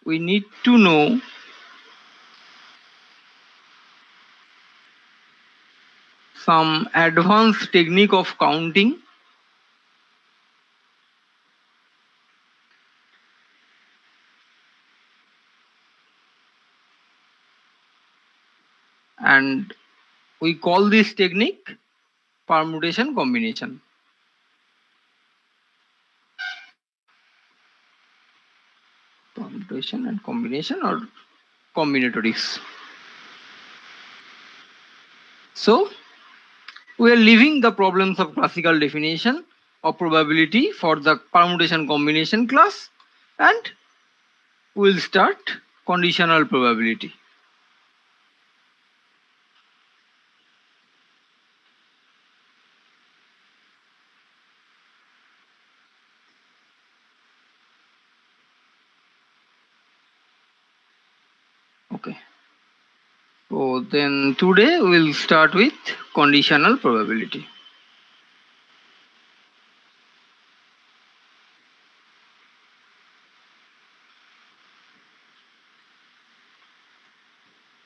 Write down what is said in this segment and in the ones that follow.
we need to know some advanced technique of counting and we call this technique permutation combination. Permutation and combination or combinatorics. So we are leaving the problems of classical definition of probability for the permutation combination class and we'll start conditional probability. Okay. So then today we'll start with conditional probability.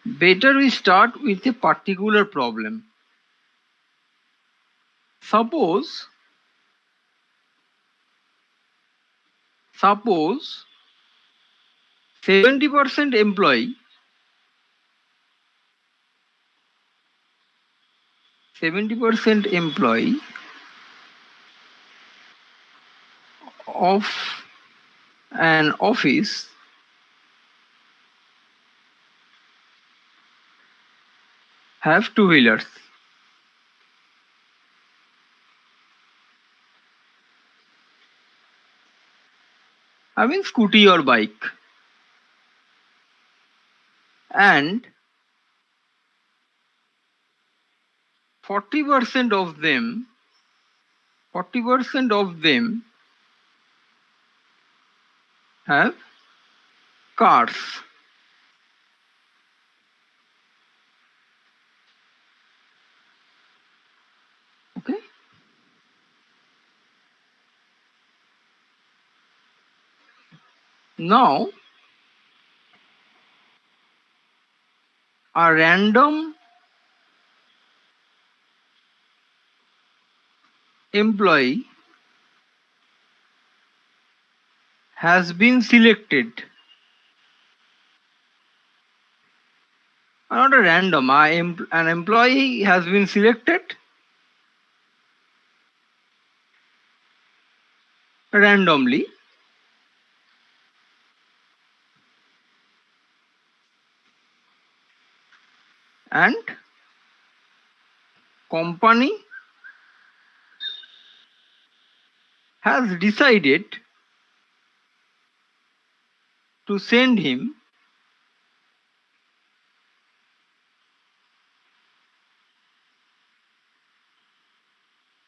Better we start with a particular problem. Suppose 70% employee 70% employee of an office have two wheelers. I mean scooty or bike. And 40% of them 40% of them have cars. Okay. Now a random employee has been selected. Not a random, an employee has been selected randomly and company has decided to send him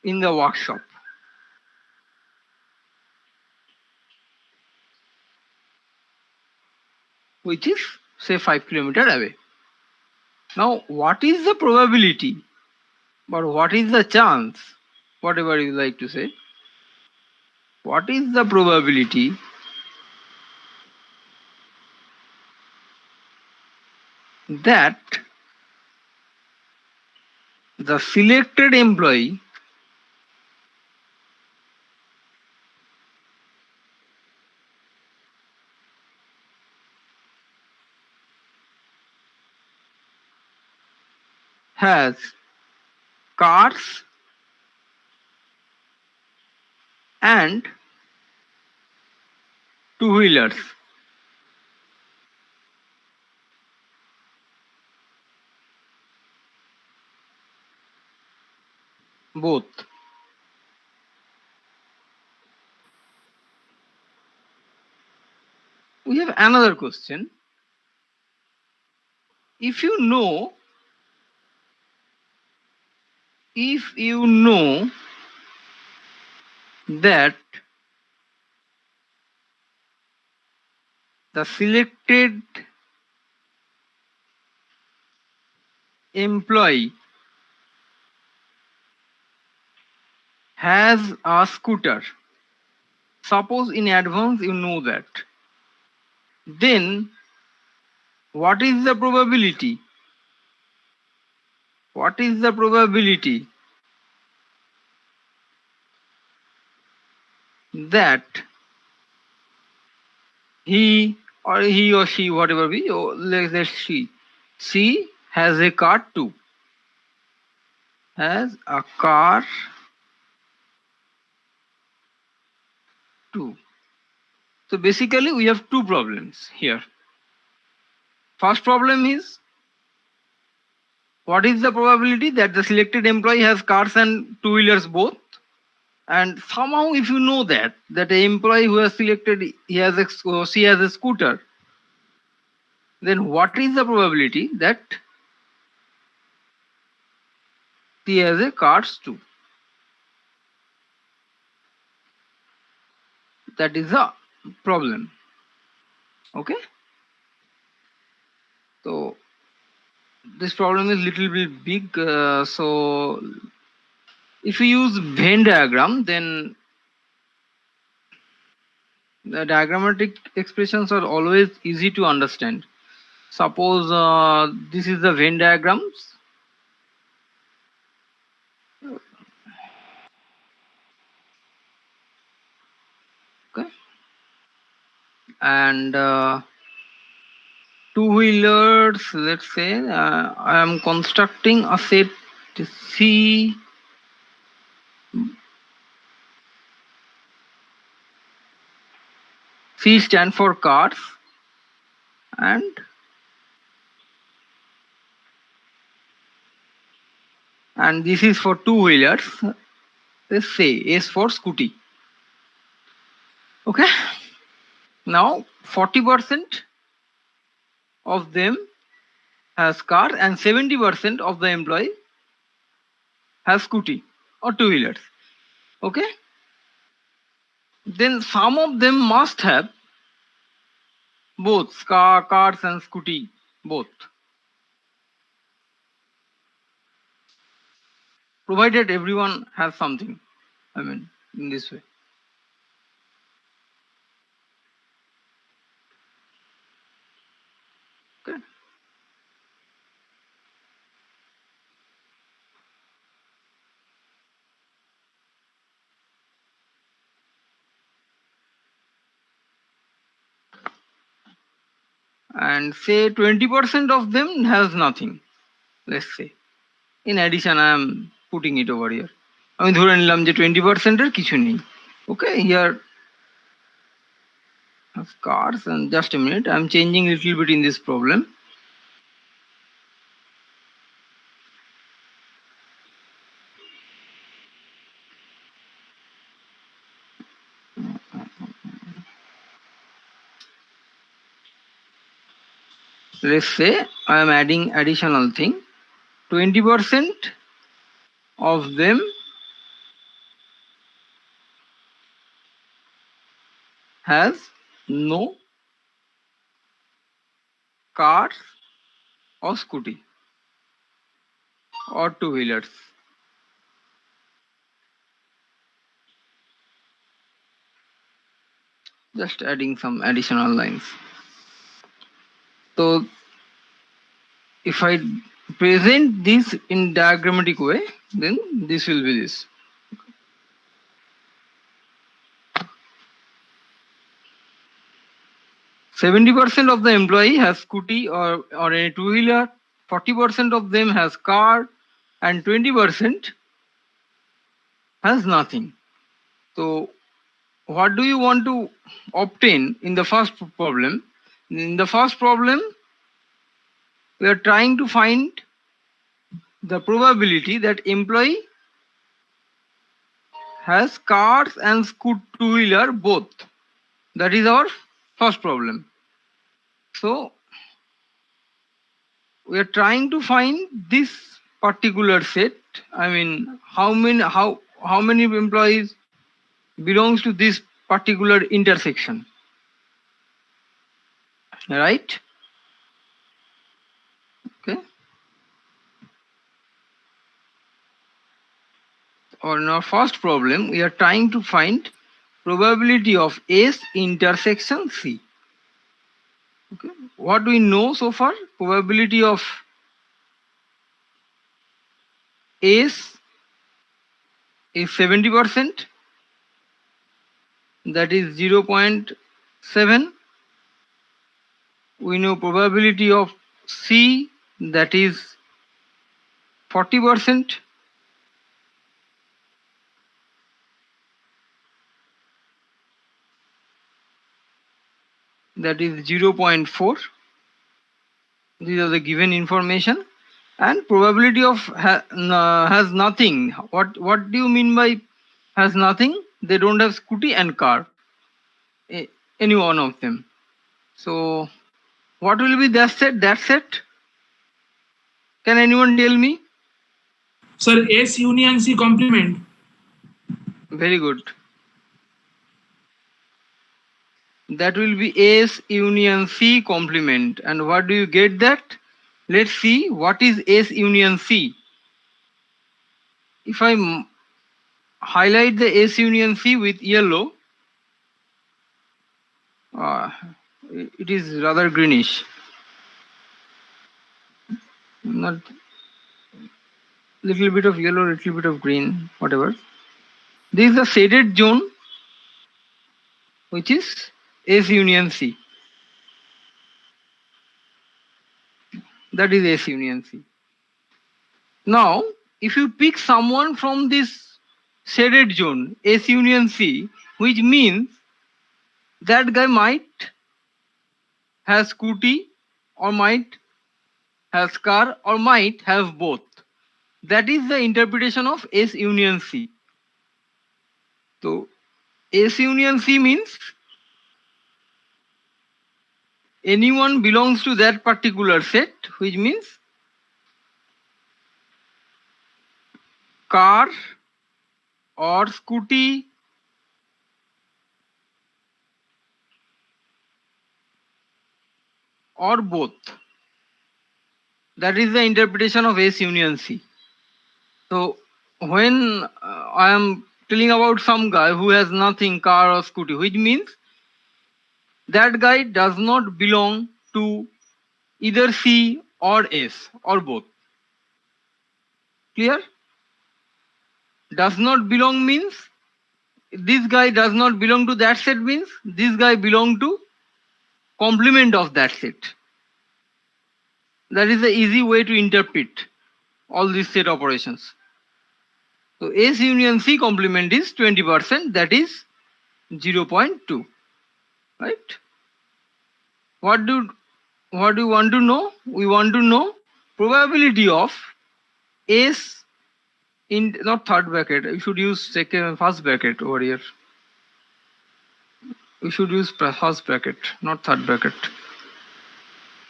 in the workshop, which is say 5 kilometers away. Now, what is the probability or what is the chance, whatever you like to say, what is the probability that the selected employee has cars and two wheelers? Both. We have another question. If you know that the selected employee has a scooter, suppose in advance you know that, then what is the probability? What is the probability that he or she, whatever be, let's see, she has a car too, has a car too. So basically we have two problems here. First problem is, what is the probability that the selected employee has cars and two-wheelers both? And somehow if you know that the employee who has selected, he has or she has a scooter, then what is the probability that he has a cars too? That is the problem. Okay, so this problem is little bit big. So if you use Venn diagram, then the diagrammatic expressions are always easy to understand. Suppose this is the Venn diagrams. Okay, and two-wheelers, let's say I am constructing a set C. C stand for cars, and this is for two-wheelers. Let's say S for scooty. Okay, now 40% of them has car and 70% of the employee has scooty or two-wheelers. Okay, then some of them must have both cars and scooty both, provided everyone has something, I mean, in this way. Okay, and say 20% of them has nothing, let's say. In addition, I am putting it over here. আমি ধরে নিলাম যে 20% এর কিছু নেই. Okay, here have cars, and just a minute, I'm changing a little bit in this problem. Let's say I am adding additional thing. 20% of them has no cars or scooty or two-wheelers. Just adding some additional lines. So if I present this in diagrammatic way, then this will be this. 70% of the employee has scooty or a two-wheeler, 40% of them has car, and 20% has nothing. So what do you want to obtain in the first problem? In the first problem, we are trying to find the probability that employee has cars and two-wheeler both. That is our first problem. So we are trying to find this particular set. I mean, how many employees belongs to this particular intersection, right? Okay. Or in our first problem, we are trying to find probability of S intersection C. Okay. What do we know so far? Probability of A's is 70%. That is 0.7. We know probability of C, that is 40%. That is 0.4. These are the given information. And probability of has nothing. What do you mean by has nothing? They don't have scooty and car, any one of them. So what will be that set? That set? Can anyone tell me? Sir, S union C complement. Very good. That will be S union C complement. And what do you get that? Let's see what is S union C. If I highlight the S union C with yellow, uh, it is rather greenish. Not little bit of yellow, little bit of green, whatever. This is the shaded zone, which is S union C. That is S union C. Now, if you pick someone from this shaded zone, S union C, which means that guy might have scooty or might have car or might have both. That is the interpretation of S union C. So S union C means anyone belongs to that particular set, which means car or scooty or both. That is the interpretation of S union C. So when I am telling about some guy who has nothing, car or scooty, which means that guy does not belong to either C or S or both. Clear? Does not belong means this guy does not belong to that set, means this guy belong to complement of that set. That is the easy way to interpret all these set operations. So S union C complement is 20%, that is 0.2. Right? What do you want to know? We want to know probability of S in not third bracket. You should use second first bracket over here. We should use first bracket, not third bracket.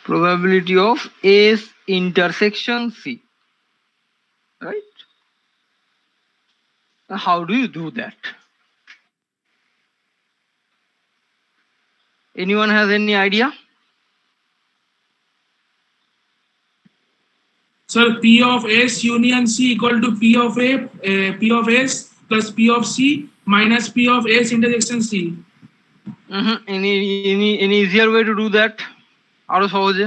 Probability of S intersection C. Right? How do you do that? Anyone has any idea? Sir, P of S union C equal to P of A, P of S plus P of C minus P of S intersection C. Any easier way to do that? আরো সহজে?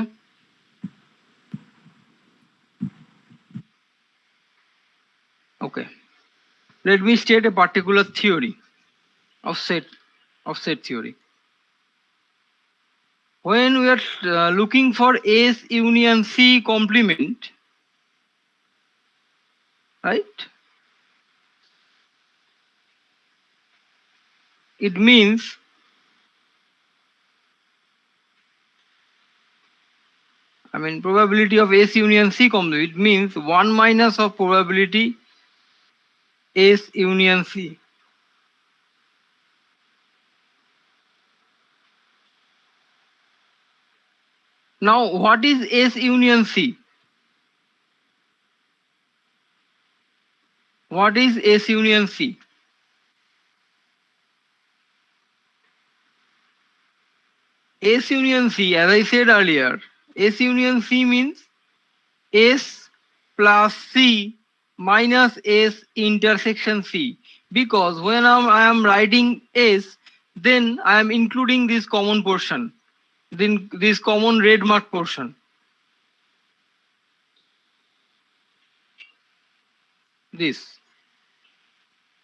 Okay. Let me state a particular theory of set theory. When we are looking for S union C complement, right? It means probability of S union C complement. It means 1 minus of probability S union C. Now, what is S union C? What is S union C? S union C, as I said earlier, S union C means S plus C minus S intersection C. Because when I am writing S, then I am including this common portion. then this common red mark portion.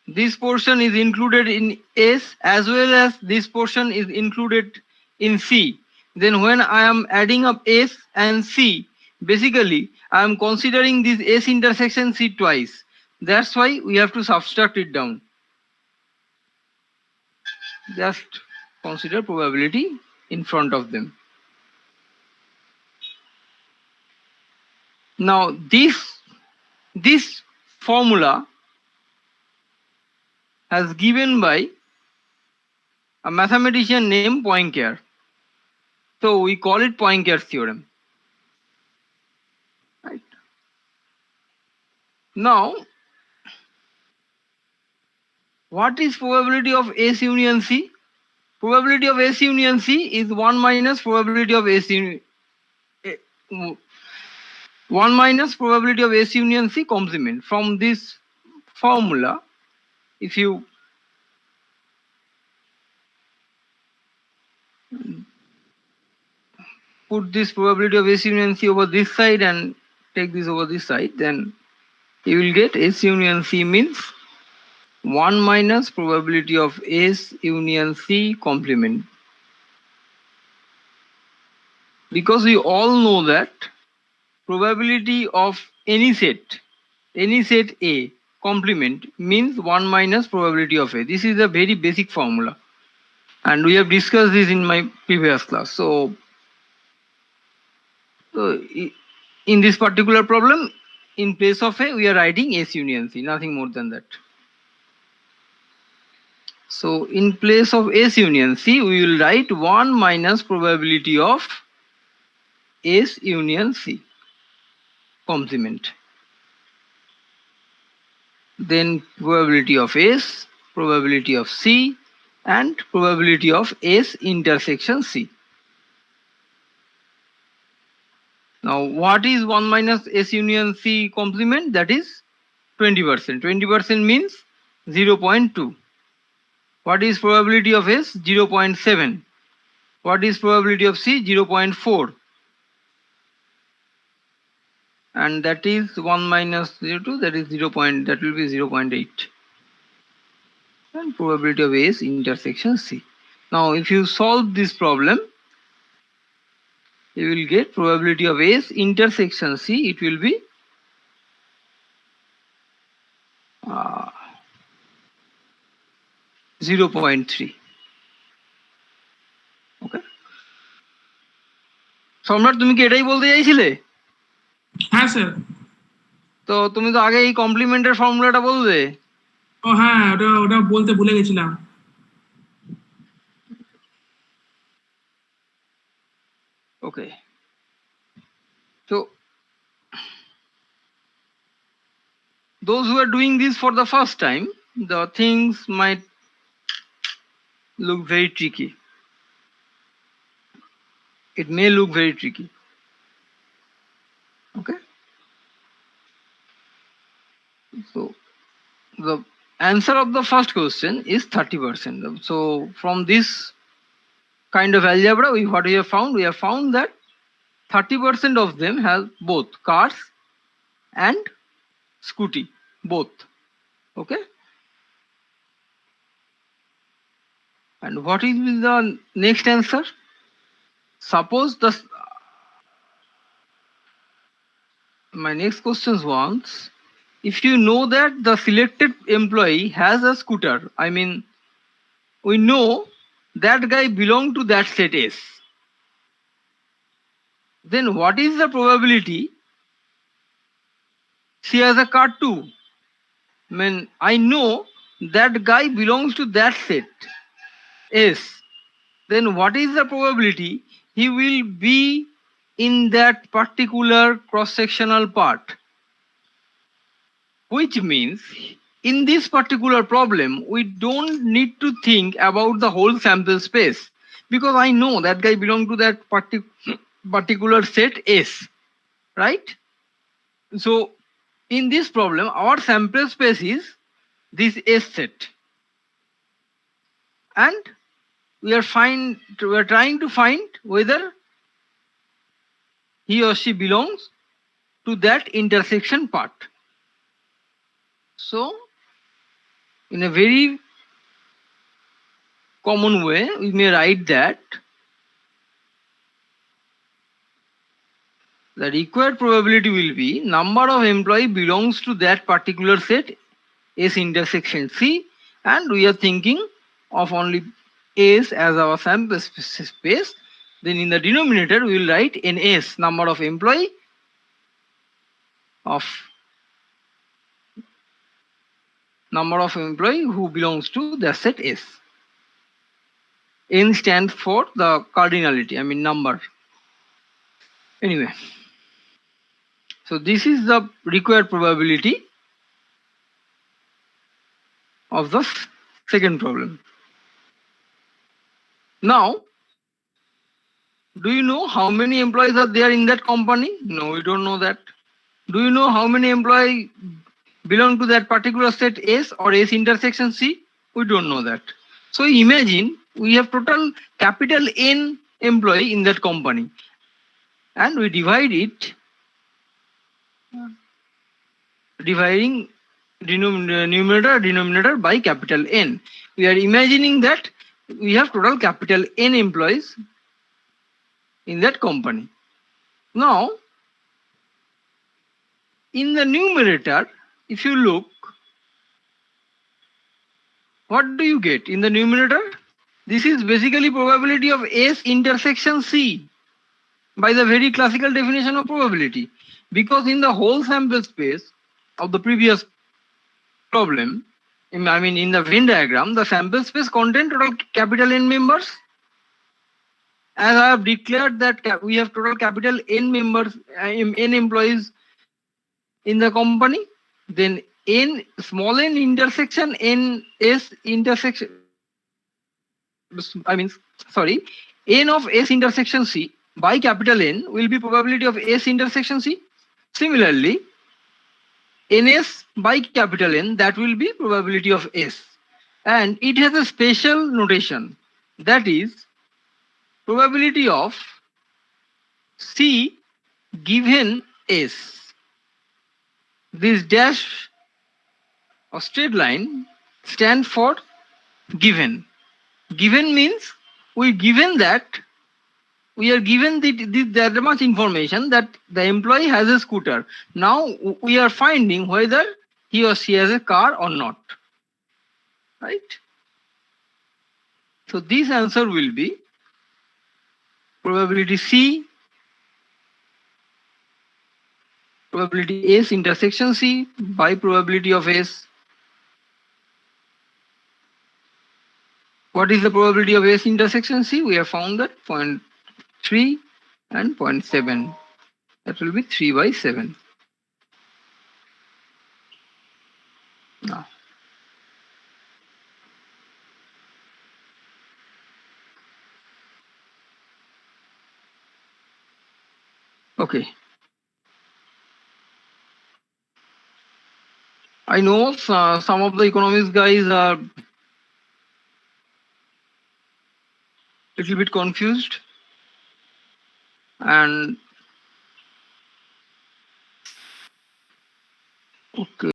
This portion is included in S as well as this portion is included in C. Then when I am adding up S and C, basically I am considering this S intersection C twice. That's why we have to subtract it down. Just consider probability in front of them. Now this formula has given by a mathematician named Poincare. So we call it Poincare's theorem. Right. Now, what is probability of S union C? Probability of S union C is 1 minus probability of S union 1 minus probability of S union C complement. From this formula, if you put this probability of S union C over this side and take this over this side, then you will get S union C means 1 minus probability of S union C complement. Because we all know that probability of any set A complement means 1 minus probability of A. This is a very basic formula and we have discussed this in my previous class. So in this particular problem, in place of A, we are writing S union C, nothing more than that. So in place of S union C, we will write 1 minus probability of S union C complement. Then probability of S, probability of C, and probability of S intersection C. Now, what is 1 minus S union C complement? That is 20%. 20% means 0.2. What is probability of S? 0.7. What is probability of C? 0.4. And that is 1 minus 0.2, that is 0. That will be 0.8. And probability of S intersection C. Now, if you solve this problem, you will get probability of S intersection C, it will be 0.3. ওকে, সম্রাট তুমি কি এটাই বলতে চাইছিলে? হ্যাঁ sir. তো তুমি তো আগে এই কমপ্লিমেন্টের ফর্মুলাটা বলবে। ও হ্যাঁ, ওটা ওটা বলতে ভুলে গেছিলাম। Okay, so those who are doing this for the first time, the things might look very tricky. It may look very tricky. Okay, so the answer of the first question is 30%. So from this kind of algebra, what we have found? We have found that 30% of them have both cars and scooty, both. Okay, and what is the next answer? Suppose my next question was, if you know that the selected employee has a scooter, I mean we know that guy belong to that set S, then what is the probability she has a car too? I mean, I know that guy belongs to that set S, then what is the probability he will be in that particular cross-sectional part? Which means in this particular problem, we don't need to think about the whole sample space because I know that guy belongs to that particular set S, right? So in this problem, our sample space is this S set, and we are trying to find whether he or she belongs to that intersection part. So in a very common way, we may write that the required probability will be number of employee belongs to that particular set S intersection C, and we are thinking of only S as our sample space. Then in the denominator we will write NS, number of employee who belongs to the set S. N stands for the cardinality, I mean number. Anyway, so this is the required probability of the second problem. Now, do you know how many employees are there in that company? No, we don't know that. Do you know how many employees belong to that particular set S or S intersection C? We don't know that. So imagine we have total capital N employee in that company, and we divide it, dividing denominator by capital N. We are imagining that we have total capital N employees in that company. Now, in the numerator, if you look, what do you get in the numerator? This is basically probability of S intersection C by the very classical definition of probability. Because in the whole sample space of the previous problem, I mean in the Venn diagram, the sample space contained total capital N members. As I have declared that we have total capital N members, N employees in the company, then N small n intersection N S intersection, I mean sorry, N of S intersection C by capital N will be probability of S intersection C. Similarly, NS by capital N, that will be probability of S. And it has a special notation, that is probability of C given S. This dash or straight line stand for given. Given means we are given that much information that the employee has a scooter. Now we are finding whether he or she has a car or not. Right? So this answer will be probability C, probability S intersection C by probability of S. What is the probability of S intersection C? We have found that 0.3 and 0.7. That will be 3 by 7. Now, okay. I know some of the economics guys are little bit confused, and okay.